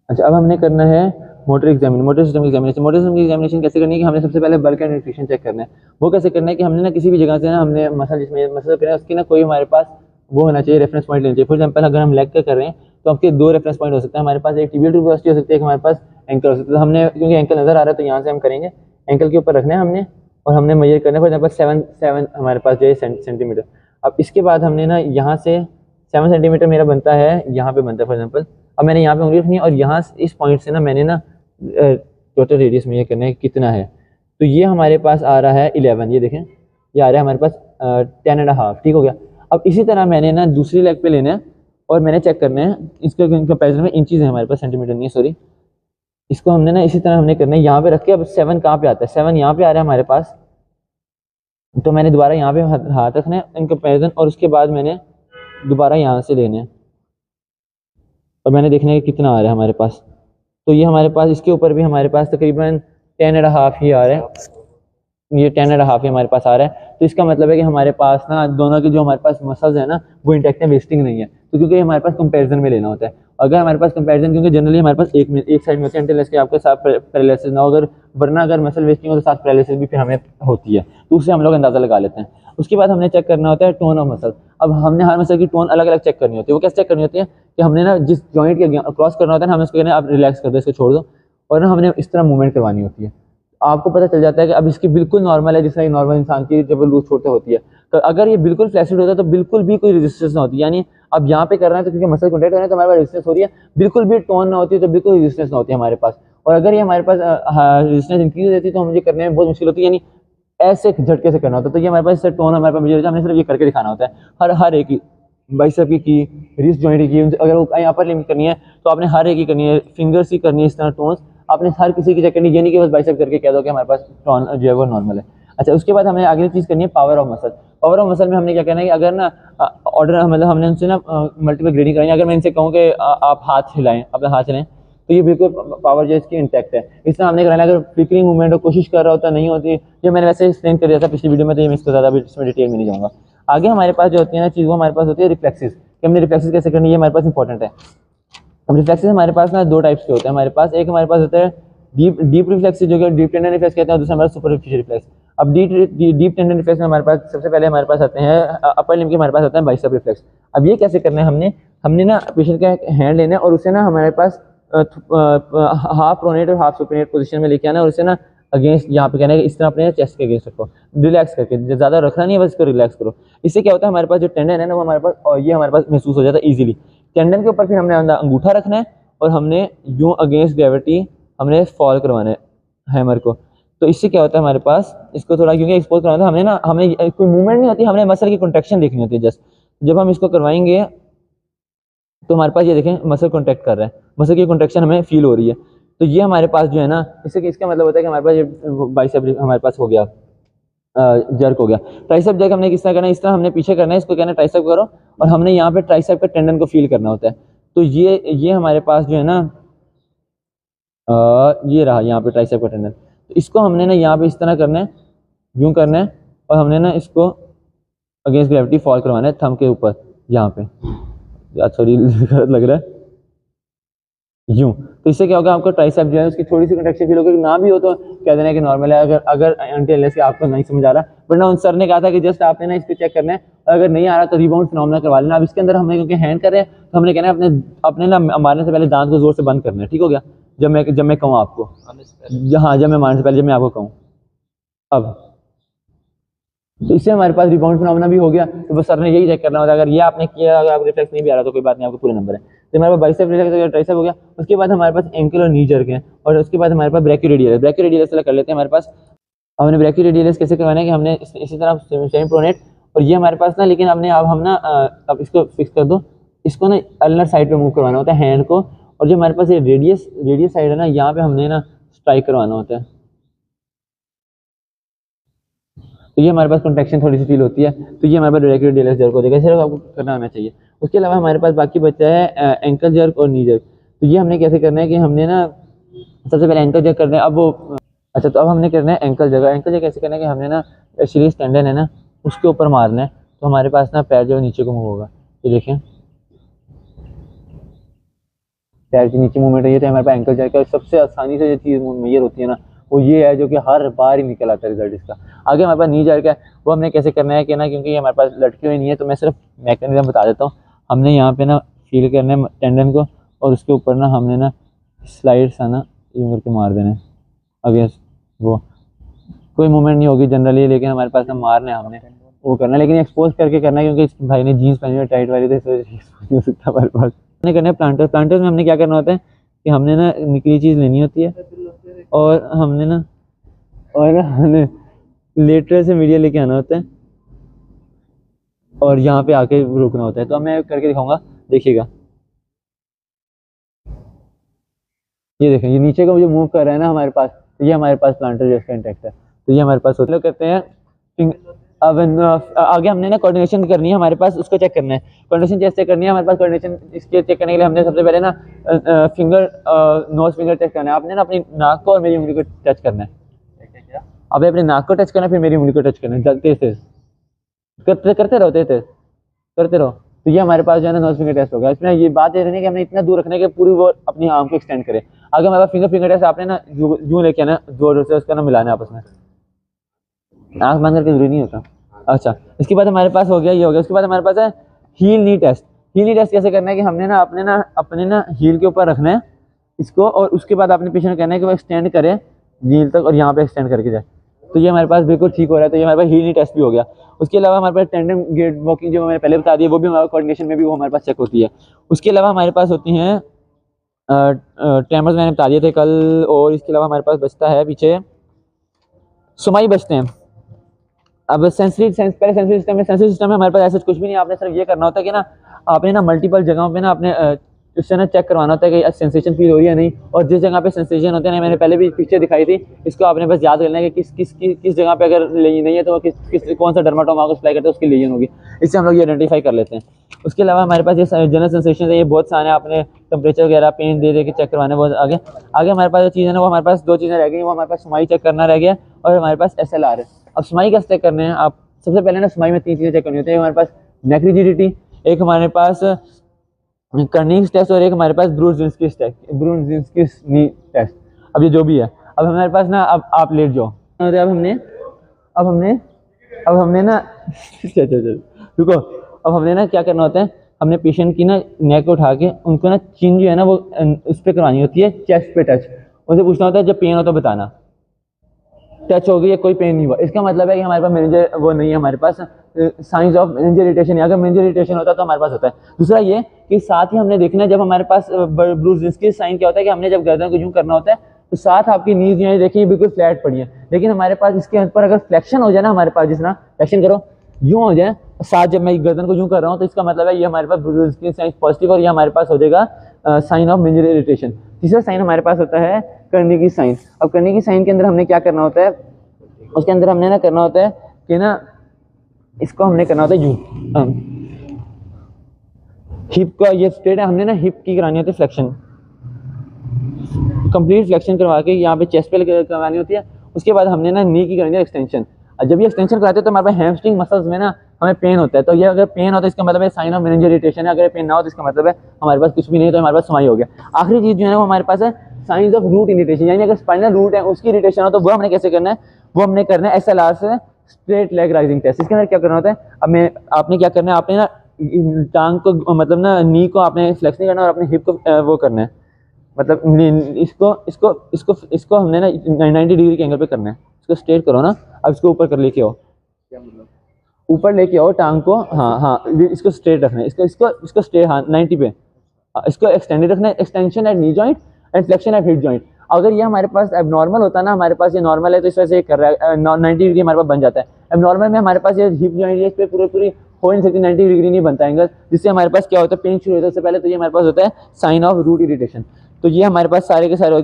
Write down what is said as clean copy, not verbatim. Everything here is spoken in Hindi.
अच्छा, अब हमने करना है motor system examination. Motor system की एग्जामिनेशन कैसे करनी है कि हमने सबसे पहले बल्क एंड न्यूट्रिशन चेक करना है। वो कैसे करना है कि हमने ना किसी भी जगह से ना हमने मसल जिसमें मसल कर रहे हैं उसकी ना कोई हमारे पास वो होना चाहिए, रेफरेंस पॉइंट लेना चाहिए। फॉर एग्जाम्पल अगर हम लेग का कर रहे हैं तो आपके दो रेफरेंस पॉइंट हो सकते हैं हमारे पास, एक टिबियल ट्यूबोसिटी हो सकती है, एक हमारे पास एंकल हो सकता है। तो हमने क्योंकि एंकल नजर आ रहा है तो यहाँ से हम करेंगे, एंकल के ऊपर रखना है हमने और हमने मेजर करना है फॉर एग्जाम्पल 7 हमारे पास जो है सेंटीमीटर। अब इसके बाद हमने ना यहाँ से 7 सेंटीमीटर मेरा बनता है, यहाँ पे बनता है फॉर एग्जाम्पल। अब मैंने यहाँ पे उंगली रखनी है और यहाँ इस पॉइंट से ना मैंने ना टोटल रेडियस में ये करना है कितना है। तो ये हमारे पास आ रहा है 11, ये देखें ये आ रहा है हमारे पास 10.5, ठीक हो गया। अब इसी तरह मैंने ना दूसरी लेग पे लेना है और मैंने चेक करना है, इसके कंपेरिजन में इंचीज है हमारे पास, सेंटीमीटर नहीं है सॉरी। इसको हमने ना इसी तरह हमने करना है, यहाँ पे रख के। अब 7 कहाँ पे आता है, 7 यहाँ पे आ रहा है हमारे पास। तो मैंने दोबारा यहाँ पे हाथ रखना है इन कंपेरिजन और उसके बाद मैंने दोबारा यहाँ से लेने हैं और मैंने देखना है कि कितना आ रहा है हमारे पास। तो ये हमारे पास इसके ऊपर भी हमारे पास तकरीबन 10.5 ही आ रहा है, ये 10.5 ही हमारे पास आ रहा है। तो इसका मतलब है कि हमारे पास ना दोनों की जो हमारे पास मसल्स है ना वो इंटैक्ट है, वेस्टिंग नहीं है। तो क्योंकि हमारे पास कंपैरिजन में लेना होता है, अगर हमारे पास कंपैरिजन, क्योंकि जनरली हमारे पास एक साइड में होती है until इसके आपके साथ पैरालिसिस ना हो, अगर वरना अगर मसल वेस्टिंग हो तो साथ पैरालिसिस भी फिर हमें होती है, तो उससे हम लोग अंदाजा लगा लेते हैं। उसके बाद हमने चेक करना होता है टोन ऑफ मसल। अब हमने हर मसल की टोन अलग अलग चेक करनी होती है। वो कैसे चेक करनी होती है कि हमने ना जिस जॉइंट के क्रॉस करना होता है ना, हमें उसको कहना है आप रिलैक्स कर दो, इसको छोड़ दो, और ना हमने इस तरह मूवमेंट करवानी होती है। आपको पता चल जाता है कि अब इसकी बिल्कुल नॉर्मल है, जिस तरह नॉर्मल इंसान की जब लूज छोड़ते होती है। तो अगर ये बिल्कुल फ्लैक्सिड होता है तो बिल्कुल भी कोई रेजिस्टेंस ना होती, यानी अब यहाँ पे कर रहे हैं तो क्योंकि मसल कॉन्टैक्ट हो रहे हैं तो हमारे पास रेजिस्टेंस हो रही है, बिल्कुल भी टोन ना होती है तो बिल्कुल रेजिस्टेंस ना होती है हमारे पास। और अगर ये हमारे पास रेजिस्टेंस इंक्रीज रहती है तो मुझे करने में बहुत मुश्किल होती है, यानी ऐसे झटके से करना होता है। तो ये हमारे पास टोन हमारे पास मुझे हमने सिर्फ ये करके दिखाना होता है, हर हर एक की बाइसेप की रिस्ट जॉइंट की, अगर वो अपर लिमिट करनी है तो आपने हर एक की करनी है, फिंगर्स की करनी है, इस तरह टोन्स आपने हर किसी की चेक करनी है, ये नहीं कि बस बाइसेप करके कह दो कि हमारे पास टोन जो है वो नॉर्मल है। अच्छा, उसके बाद हमें अगली चीज़ करनी है power of muscle. Power of muscle में हमने क्या कहना है कि अगर ना ऑर्डर मतलब हमने उनसे ना मल्टीपल ग्रेडिंग करानी है। अगर मैं इनसे कहूँ कि आप हाथ हिलाएं, अपना हाथ हिलाएं, तो ये बिल्कुल पावर जो है इसकी इंटैक्ट है। इस तरह हमने कराना है। अगर फ्लिकरिंग मूवमेंट हो, कोशिश कर रहा होता नहीं होती, ये मैंने वैसे एक्सप्लेन कर दिया था पिछली वीडियो में, तो ये मैं इसको ज़्यादा इसमें डिटेल में नहीं जाऊँगा। आगे हमारे पास जो होती है ना चीज़, वो हमारे पास होती है रिफ्लेक्सिस, कि हमने रिफ्लेक्सिस कैसे करनी है, ये हमारे पास इंपॉर्टेंट है। अब रिफ्लेक्सिस हमारे पास ना दो टाइप्स के होते हैं हमारे पास। एक हमारे पास होता है डीप रिफ्लेक्सिस, जो कि डीप टेंडन रिफ्लेक्स कहते हैं, और दूसरा हमारा सुपरफिशियल रिफ्लेक्स। अब डीप टेंडन रिफ्लेक्स में हमारे पास सबसे पहले हमारे पास आते हैं अपर लिम्ब के, हमारे पास आता है बाइसेप रिफ्लेक्स। अब ये कैसे करना है, हमने ना पेशेंट का हैंड लेना है और उसे ना हमारे पास हाफ प्रोनेट और हाफ सुपरनेट पोजीशन में लेके आना है और उसे ना अगेंस्ट यहाँ पे कहना है कि इस तरह अपने चेस्ट के अगेंस्ट रखो, रिलैक्स करके, ज़्यादा रखना नहीं है, बस इसको रिलैक्स करो। इससे क्या होता है हमारे पास जो टेंडन है ना वो हमारे पास, और ये हमारे पास महसूस हो जाता है ईजिली। टेंडन के ऊपर फिर हमने अंगूठा रखना है और हमने यूं अगेंस्ट ग्रेविटी हमने फॉल करवाना है हैमर को। तो इससे क्या होता है हमारे पास, इसको थोड़ा क्योंकि एक्सपोज करवाना था हमने ना, हमें कोई मूवमेंट नहीं होती, हमने मसल की कॉन्ट्रैक्शन देखनी होती है जस्ट। जब हम इसको करवाएंगे तो हमारे पास ये देखें मसल कॉन्ट्रैक्ट कर रहा है, मसल की कॉन्ट्रैक्शन हमें फील हो रही है। तो ये हमारे पास जो है ना, इससे इसका मतलब होता है कि हमारे पास ये बाइसेप हमारे पास हो गया, जर्क हो गया। ट्राइसेप जर्क हमने किस तरह करना है, इस तरह हमने पीछे करना है, इसको कहना है ट्राइसेप करो, और हमने यहाँ पे ट्राइसेप के टेंडन को फील करना होता है। तो ये हमारे पास जो है ना ये रहा यहाँ पे ट्राइसेप का टेंडन। तो इसको हमने ना यहाँ पे इस तरह करना है, यूं करना है, और हमने ना इसको अगेंस्ट ग्रेविटी फॉल करवाना है थंब के ऊपर यहाँ पे। सॉरी गलत लग रहा है, यूं। तो इससे क्या होगा, आपका ट्राइसेप जो है उसकी थोड़ी सी कंट्रैक्शन फील होगी, ना भी हो तो कह देना कि नॉर्मल है। अगर अनटिल से आपको नहीं समझ आ रहा, वरना उन सर ने कहा था कि जस्ट आपने ना इसको चेक करना है, और अगर नहीं आ रहा तो रिबाउंड फिनोमेना करवा लेना। अब इसके अंदर हमने क्योंकि हैंड कर रहे हैं तो हमने कहना है अपने अपने ना मारने से पहले दांत को जोर से बंद करना है, ठीक हो गया। जब मैं कहूँ आपको, हाँ जब मैं मारने से पहले जब मैं आपको कहूँ, अब तो इससे हमारे पास रिबाउंड फिनोमेना भी हो गया। तो बस सर ने यही चेक करना होता है, अगर ये आपने किया, अगर आप रिफ्लेक्स नहीं भी आ रहा तो कोई बात नहीं, आपको पूरे नंबर है। तो हमारे पास बाइसेप रिफ्लेक्स ट्राइसेप हो गया। उसके बाद हमारे पास एंकल और नी जर्क है, और उसके बाद हमारे पास ब्रैकियोरेडियलिस। ब्रैकियोरेडियलिस कर लेते हैं हमारे पास। हमने ब्रैकियोरेडियलिस कैसे करवाना है कि हमने इसी तरह सेमी प्रोनेट, और ये हमारे पास ना, लेकिन हमने अब हम ना अब इसको फिक्स कर दो, इसको ना अल्नर साइड पे मूव करवाना होता है हैंड को, और जो हमारे पास ये रेडियस साइड है ना, यहाँ पे हमने ना स्ट्राइक करवाना होता है। तो ये हमारे पास कॉन्ट्रैक्शन थोड़ी सी फील होती है, तो ये हमारे पास ब्रैकियोरेडियलिस जर्क हो जाएगा। सिर्फ आपको करना आना चाहिए। उसके अलावा हमारे पास बाकी बचा है एंकल जर्क और नी जर्क। तो ये हमने कैसे करना है कि हमने ना सबसे पहले एंकल जर्क करना है। अब वो अच्छा, तो अब हमने करना है एंकल जर्क। एंकल जर्क कैसे करना है कि हमने ना एचिलिस टेंडन है ना उसके ऊपर मारना है, तो हमारे पास ना पैर जो नीचे को मूव होगा। ये देखें, पैर के नीचे मूवमेंट है, तो हमारे पास एंकल जॉइंट का सबसे आसानी से जो चीज़ मेजर होती है ना वो ये है, जो कि हर बार ही निकल आता है रिजल्ट इसका। आगे हमारे पास नी जॉइंट का वो हमने कैसे करना है कि ना, क्योंकि ये हमारे पास लटके हुए नहीं है तो मैं सिर्फ मैकेनिज्म बता देता हूँ। हमने यहाँ पे ना फील करना है टेंडन को, और उसके ऊपर ना हमने ना स्लाइड सा ना यूँ करके मार देना है अगेंस्ट वो, कोई मूवमेंट नहीं होगी जनरली, लेकिन हमारे पास ना मारना है हमने वो करना है, लेकिन एक्सपोज करके करना है, क्योंकि इस भाई ने जीन्स पहनी हुई टाइट वाली, तो इस वजह से एक्सपोज नहीं हो सकता हमारे पास। हमने करना है प्लांटर्स में हमने क्या करना होता है कि हमने ना निकली चीज़ लेनी होती है, और हमने लेटरल से मीडियल लेके आना होता है, और यहाँ पे आके रुकना होता है। तो मैं करके दिखाऊंगा, देखिएगा। ये देखें, ये नीचे का जो मूव कर रहा है ना हमारे पास, तो ये हमारे पास प्लांटर जो इसका इंटेक्ट है, तो ये हमारे पास होते करते हैं। अब आगे हमने ना कोऑर्डिनेशन करनी है हमारे पास, उसको चेक करना है। कोऑर्डिनेशन कैसे करनी है हमारे पास, कोऑर्डिनेशन इसके चेक करने के लिए हमने सबसे पहले ना फिंगर नोज फिंगर टच करना है। आपने ना अपनी नाक को और मेरी उंगली को टच करना है। अब अपने नाक को टच करना है, फिर मेरी उंगली को टच करना है, तेज तेज करते रहो, तेज तेज करते रहो। तो ये हमारे पास जो है ना नोज फिंगर टेस्ट होगा। इसमें ये बात ये रहनी है कि हमने इतना दूर रखना है कि पूरी वो अपनी आर्म को एक्सटेंड करे। आगे हमारे पास फिंगर टेस्ट आपने ना यूं लेके आना, जोर से उसका ना मिलाना आपस में, आँख बंद करके जरूरी नहीं होता। अच्छा, इसके बाद हमारे पास हो गया, ये हो गया। उसके बाद हमारे पास है हील नी टेस्ट। हील नी टेस्ट कैसे करना है कि हमने ना अपने ना हील के ऊपर रखना है इसको, और उसके बाद आपने पीछे कहना है कि वो एक्सटेंड करे हील तक, और यहाँ पे एक्सटेंड करके जाए। तो ये हमारे पास बिल्कुल ठीक हो रहा है। तो ये हमारे पास हील नी टेस्ट भी हो गया। उसके अलावा हमारे पास टेंडन गेट वॉकिंग जो मैंने पहले बता दी, वो भी हमारे कोऑर्डिनेशन में भी वो हमारे पास चेक होती है। उसके अलावा हमारे पास होती हैं ट्रेमर्स, मैंने बता दिए थे कल। और इसके अलावा हमारे पास बचता है पीछे सुमाई बचते हैं। अब सेंसरी सिस्टम में हमारे पास ऐसा कुछ भी नहीं है। आपने सिर्फ ये करना होता है कि ना आपने ना मल्टीपल जगहों पे ना अपने उससे ना चेक करवाना होता है कि सेंसेशन फील हो रही है नहीं, और जिस जगह पे सेंसेशन होते हैं ना, मैंने पहले भी पिक्चर दिखाई थी, इसको आपने बस याद करना है कि किस जगह पे अगर लेजन नहीं है तो कौन सा डर्माटोमा को अप्लाई करते हैं उसकी लेजन होगी। इससे हम लोग ये आइडेंटिफाई कर लेते हैं। उसके अलावा हमारे पास ये जनरल सेंसेशन है, ये बहुत सारे आपने टेम्परेचर वगैरह पेन दे के चेक करवाने बहुत आगे हमारे पास जो चीज़ है ना, वो हमारे पास 2 चीज़ें रह गई। वो हमारे पास सुमाई चेक करना रह गया, और हमारे पास SLR है। अब सुमाई कैसे चेक करने हैं, आप सबसे पहले ना सुमाई में 3 चीज़ें चेक करनी होती है। हमारे पास नेक रिजिडिटी, एक हमारे पास कर्निंग्स टेस्ट, और एक हमारे पास ब्रूजिंस्की नी टेस्ट। अब ये जो भी है, अब हमारे पास ना, अब आप लेट जाओ। अब हमने ना रुको। अब हमने ना क्या करना होता है, हमने पेशेंट की ना नेक उठा के उनको ना चिन जो है ना वो उस पर करवानी होती है, चेस्ट पे टच। उनसे पूछना होता है जब पेन हो तो बताना, टच हो गई है, कोई पेन नहीं हुआ, इसका मतलब है कि हमारे पास मेनिंजर वो नहीं है, हमारे पास साइंस ऑफ मेनिंजर इरिटेशन। अगर मेनिंजर इरिटेशन होता है तो हमारे पास होता है। दूसरा ये कि साथ ही हमने देखना है जब हमारे पास ब्रूजिंस्की साइन क्या होता है कि हमने जब गर्दन को यूं करना होता है तो साथ आपकी नीज जो है देखिए बिल्कुल फ्लैट पड़ी है, लेकिन हमारे पास इसके ऊपर अगर फ्लेक्शन हो जाए ना, हमारे पास जिस तरह फ्लेक्शन करो यूं हो जाए साथ, जब मैं गर्दन को यूं कर रहा हूँ, तो इसका मतलब है ये हमारे पास ब्रूजिंस्की साइन पॉजिटिव, और ये हमारे पास हो जाएगा साइन ऑफ मेनिंजर इरिटेशन। तीसरा साइन हमारे पास होता है कर्निकी साइन। अब कर्निकी साइन के अंदर हमने क्या करना होता है, उसके अंदर हमने ना करना होता है कि ना इसको हमने करना होता है यूं, हिप का ये स्ट्रेट है, हमने ना हिप की करानी होती है फ्लेक्शन, कंप्लीट फ्लेक्शन करवा के यहाँ पे चेस्ट पे करवानी होती है। उसके बाद हमने ना नी की करनी है एक्सटेंशन। जब ये एक्सटेंशन कराते हैं तो हमारे पास हैमस्ट्रिंग मसल्स में ना हमें पेन होता है, तो ये अगर पेन होता है इसका मतलब है साइन ऑफ मेनिंजर इरिटेशन है। अगर पेन ना हो तो इसका मतलब है हमारे पास कुछ भी नहीं, तो हमारे पास सुमाई हो गया। आखिरी चीज़ जो है ना वो हमारे पास है साइंस ऑफ रूट इरिटेशन, यानी अगर स्पाइनल रूट है उसकी इरिटेशन हो तो वो हमने कैसे करना है, वो हमने करना है SLR से स्ट्रेट लेग राइजिंग टेस्ट। इसके अंदर क्या करना होता है, अब आपने क्या करना है, आपने ना टांग को मतलब ना नी को आपने फ्लेक्स नहीं करना, और अपने हिप को वो करना है, मतलब इसको हमने ना 90 डिग्री के एंगल पे करना है। इसको स्ट्रेट करो ना, अब इसको ऊपर कर लेके आओ, ऊपर लेके आओ टांग को, हाँ इसको स्ट्रेट रखना है, इसको स्ट्रेट, हाँ 90 पे, इसको एक्सटेंडेड रखना है, extension eight knee joint and flexion at hip joint. अगर ये हमारे पास एबनॉर्मल होता ना, हमारे पास ये नॉर्मल है तो इस वजह से ये कर रहा है 90 डिग्री हमारे पास बन जाता है। एबनॉर्मल में हमारे पास ये हिप जॉइंट इस पे पूरी हो नहीं सकती, 90 डिग्री नहीं बनता एंगल, जिससे हमारे पास क्या होता है पेन शुरू होता है। सबसे पहले तो ये हमारे पास होता है साइन ऑफ रूट इरिटेशन। तो ये हमारे पास सारे के सारे